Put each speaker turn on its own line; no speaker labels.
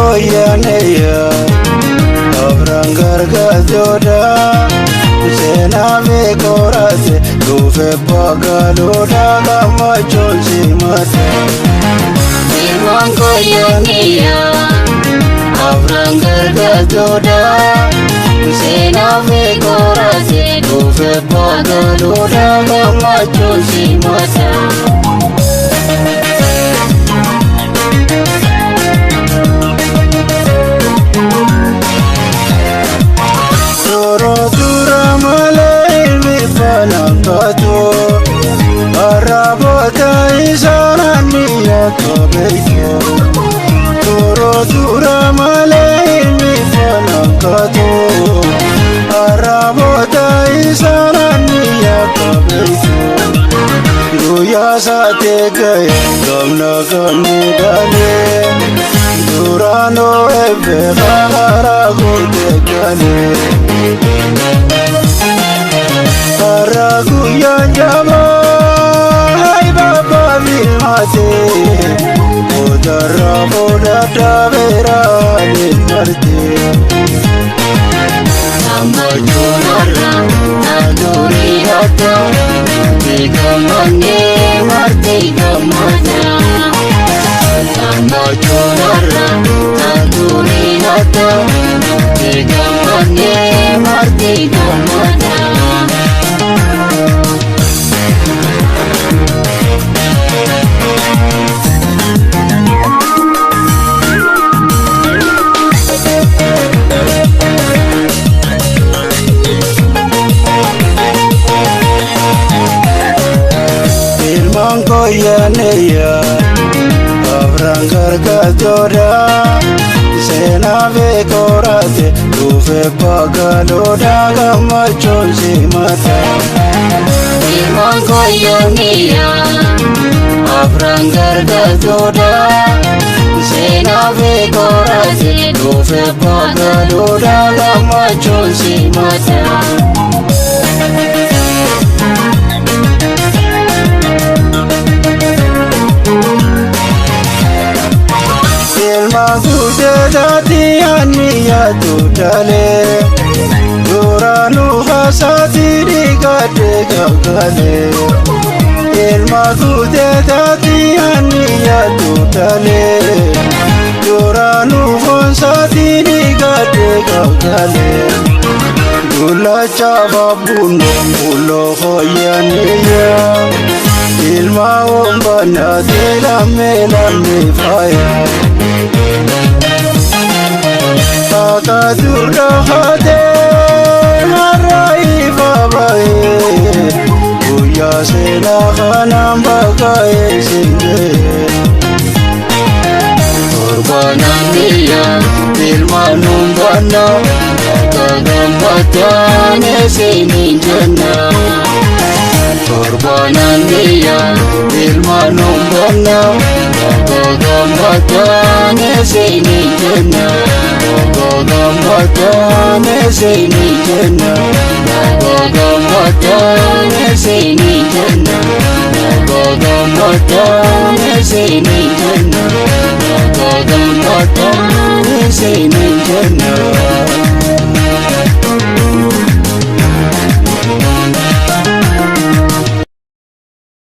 koyaneya abran gargazoda sena me korase dufe pagaloda gamachon simata
Ilman koyaneya abran gargazoda sena me korase dufe pagaloda gamachon simata
Arabota isananiya kabeito Toro tura malemi fanakato Arabota isananiya kabeito Duya sate gaya gamna kamidale Durano ebe khara gunte gale Aragu yanjaba Odara boda tabera limarte
Samba chonara naduri hata Tigamane marte gamana Samba chonara naduri hata Tigamane marte gamana
koyaneya abran gargazoda sena be korase dufe pagaloda gamachon simata
Ilman koyaneya abran gargazoda sena be korase dufe pagaloda gamachon simata
Magudati aniya tutale Duranu khasati digade gagale Magudati aniya tutale Duranu khasati digade gagale Gula chababuno mulo khoyaneya Ilma ombana tela melame faya Akadurda hade harai babae Uya sena khanam bagae sinde
Korbananiya ilmanum bana Kagambatane seni jana Korbananiya ilmanum bana Kagambatane seni jana Kagambatane seni jana Kagambatane seni jana Kagambatane seni jana Kagambatane seni jana